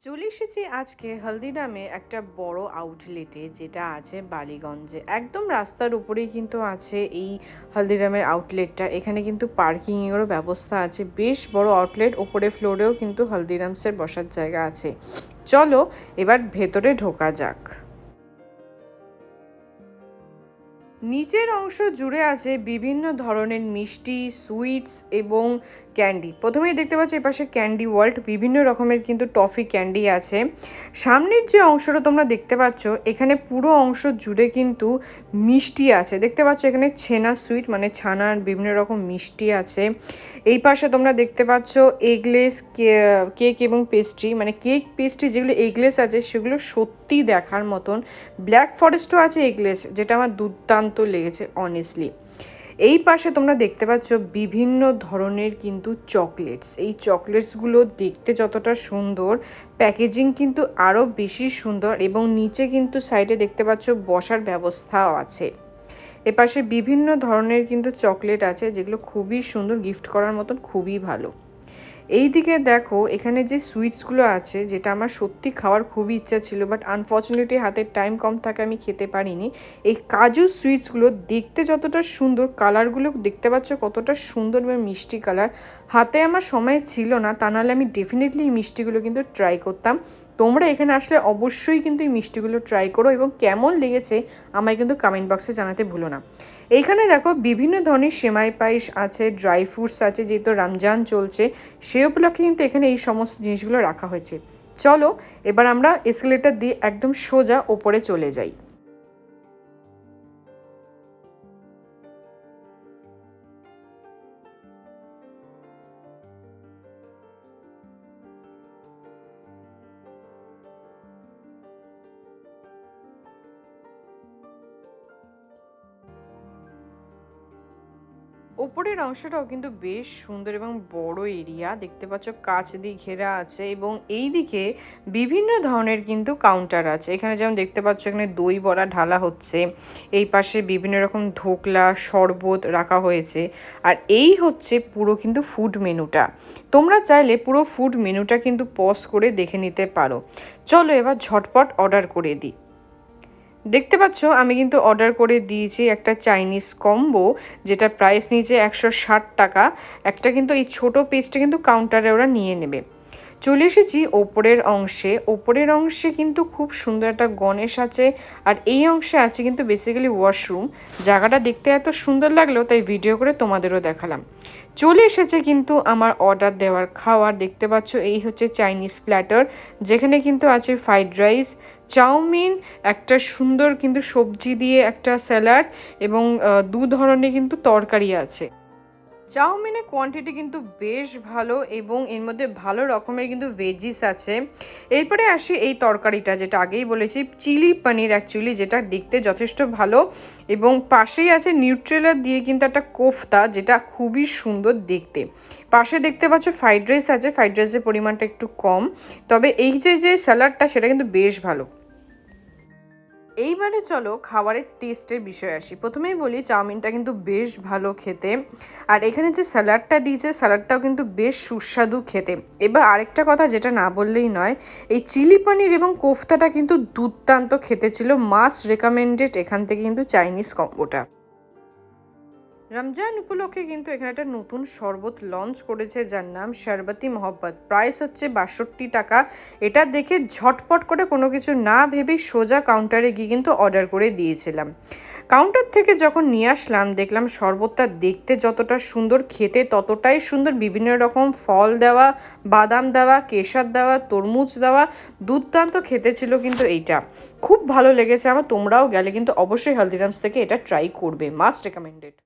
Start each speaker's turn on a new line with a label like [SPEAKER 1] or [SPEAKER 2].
[SPEAKER 1] চলে এসেছি আজকে হলদিরামে একটা বড় আউটলেটে, যেটা আছে বালিগঞ্জে। একদম রাস্তার উপরেই কিন্তু আছে এই হলদিরামের আউটলেটটা। এখানে কিন্তু পার্কিংয়েরও ব্যবস্থা আছে, বেশ বড় আউটলেট। ওপরে ফ্লোরেও কিন্তু হলদিরামসের বসার জায়গা আছে। চলো এবার ভেতরে ঢোকা যাক। নিচের অংশ জুড়ে আছে বিভিন্ন ধরনের মিষ্টি, সুইটস এবং ক্যান্ডি। প্রথমেই দেখতে পাচ্ছ এপাশে ক্যান্ডি ওয়ার্ল্ড, বিভিন্ন রকমের কিন্তু টফি ক্যান্ডি আছে। সামনের যে অংশটা তোমরা দেখতে পাচ্ছ, এখানে পুরো অংশ জুড়ে কিন্তু মিষ্টি আছে। দেখতে পাচ্ছ এখানে ছেনা সুইট, মানে ছানার বিভিন্ন রকম মিষ্টি আছে। এই পাশে তোমরা দেখতে পাচ্ছ এগলেস কেক এবং পেস্ট্রি, মানে কেক পেস্ট্রি যেগুলো এগলেস আছে সেগুলো সত্যি দেখার মতন। ব্ল্যাক ফরেস্টও আছে এগলেস, যেটা আমার দুর্দান্ত লেগেছে অনেস্টলি। এই পাশে তোমরা দেখতে পাচ্ছ বিভিন্ন ধরনের কিন্তু চকলেটস। এই চকলেটসগুলো দেখতে যতটা সুন্দর, প্যাকেজিং কিন্তু আরও বেশি সুন্দর। এবং নিচে কিন্তু সাইডে দেখতে পাচ্ছ বসার ব্যবস্থাও আছে। এপাশে বিভিন্ন ধরনের কিন্তু চকলেট আছে, যেগুলো খুবই সুন্দর, গিফট করার মতন খুবই ভালো। এই দিকে দেখো এখানে যে সুইটসগুলো আছে, যেটা আমার সত্যি খাওয়ার খুবই ইচ্ছা ছিল, বাট আনফর্চুনেটলি হাতের টাইম কম থাকে আমি খেতে পারিনি। এই কাজু সুইটসগুলো দেখতে যতটা সুন্দর, কালারগুলো দেখতে পাচ্ছ কতটা সুন্দর এবং মিষ্টি কালার। হাতে আমার সময় ছিল না, তা নাহলে আমি ডেফিনেটলি এই মিষ্টিগুলো কিন্তু ট্রাই করতাম। তোমরা এখানে আসলে অবশ্যই কিন্তু এই মিষ্টিগুলো ট্রাই করো, এবং কেমন লেগেছে আমায় কিন্তু কমেন্ট বক্সে জানাতে ভুলো না। এইখানে দেখো বিভিন্ন ধরনের সেমাই পায়েস আছে, ড্রাই ফ্রুটস আছে, যেহেতু রমজান চলছে সে উপলক্ষে কিন্তু এখানে এই সমস্ত জিনিসগুলো রাখা হয়েছে। চলো এবার আমরা এসকেলেটর দিয়ে একদম সোজা ওপরে চলে যাই। ওপরের অংশটাও কিন্তু বেশ সুন্দর এবং বড় এরিয়া। দেখতে পাচ্ছ কাঁচ দিয়ে ঘেরা আছে, এবং এই দিকে বিভিন্ন ধরনের কিন্তু কাউন্টার আছে। এখানে যেমন দেখতে পাচ্ছ এখানে দই বড়া ঢালা হচ্ছে, এই পাশে বিভিন্ন রকম ধোকলা, শরবত রাখা হয়েছে। আর এই হচ্ছে পুরো কিন্তু ফুড মেনুটা। তোমরা চাইলে পুরো ফুড মেনুটা কিন্তু পজ করে দেখে নিতে পারো। চলো এবার ঝটপট অর্ডার করে দিই। দেখতে পাচ্ছ আমি কিন্তু অর্ডার করে দিয়েছি একটা চাইনিজ কম্বো, যেটা প্রাইস নিয়েছে 160 টাকা। একটা কিন্তু এই ছোটো পিসটা কিন্তু কাউন্টারে ওরা নিয়ে নেবে। চলে এসেছি ওপরের অংশে। ওপরের অংশে কিন্তু খুব সুন্দর একটা গণেশ আছে, আর এই অংশে আছে কিন্তু বেসিক্যালি ওয়াশরুম। জায়গাটা দেখতে এত সুন্দর লাগলো, তাই ভিডিও করে তোমাদেরও দেখালাম। চলে এসেছে কিন্তু আমার অর্ডার দেওয়ার খাবার। দেখতে পাচ্ছ এই হচ্ছে চাইনিজ প্ল্যাটার, যেখানে কিন্তু আছে ফ্রাইড রাইস, চাউমিন, একটা সুন্দর কিন্তু সবজি দিয়ে একটা স্যালাড, এবং দু ধরনের কিন্তু তরকারি আছে। চাউমিনের কোয়ান্টিটি কিন্তু বেশ ভালো, এবং এর মধ্যে ভালো রকমের কিন্তু ভেজিস আছে। এরপরে আসি এই তরকারিটা, যেটা আগেই বলেছি চিলি পনির অ্যাকচুয়ালি, যেটা দেখতে যথেষ্ট ভালো। এবং পাশেই আছে নিউট্রেলা দিয়ে কিন্তু একটা কোফতা, যেটা খুবই সুন্দর দেখতে। পাশে দেখতে পাচ্ছ ফ্রাইড রাইস আছে, ফ্রাইড রাইসের পরিমাণটা একটু কম, তবে এই যে স্যালাডটা সেটা কিন্তু বেশ ভালো। এইবারে চলো খাবারের টেস্টের বিষয়ে আসি। প্রথমেই বলি চাউমিনটা কিন্তু বেশ ভালো খেতে, আর এখানে যে স্যালাডটা দিয়েছে স্যালাডটাও কিন্তু বেশ সুস্বাদু খেতে। এবার আরেকটা কথা যেটা না বললেই নয়, এই চিলি পনির এবং কোফতাটা কিন্তু দুর্দান্ত খেতে ছিল। মাস্ট রেকমেন্ডেড এখান থেকে কিন্তু চাইনিজ কম্বোটা। রমজান উপলক্ষে কিন্তু এখানে একটা নতুন শরবত লঞ্চ করেছে, যার নাম শরবতি মহব্বত। প্রাইস হচ্ছে 62 টাকা। এটা দেখে ঝটপট করে কোনো কিছু না ভেবেই সোজা কাউন্টারে গিয়ে কিন্তু অর্ডার করে দিয়েছিলাম। কাউন্টার থেকে যখন নিয়ে আসলাম দেখলাম শরবতটা দেখতে যতটা সুন্দর, খেতে ততটাই সুন্দর। বিভিন্ন রকম ফল দেওয়া, বাদাম দেওয়া, কেশর দেওয়া, তরমুজ দেওয়া, দুর্দান্ত খেতে ছিল কিন্তু এইটা। খুব ভালো লেগেছে আমার। তোমরাও গেলে কিন্তু অবশ্যই হলদিরামস থেকে এটা ট্রাই করবে, মাস্ট রেকমেন্ডেড।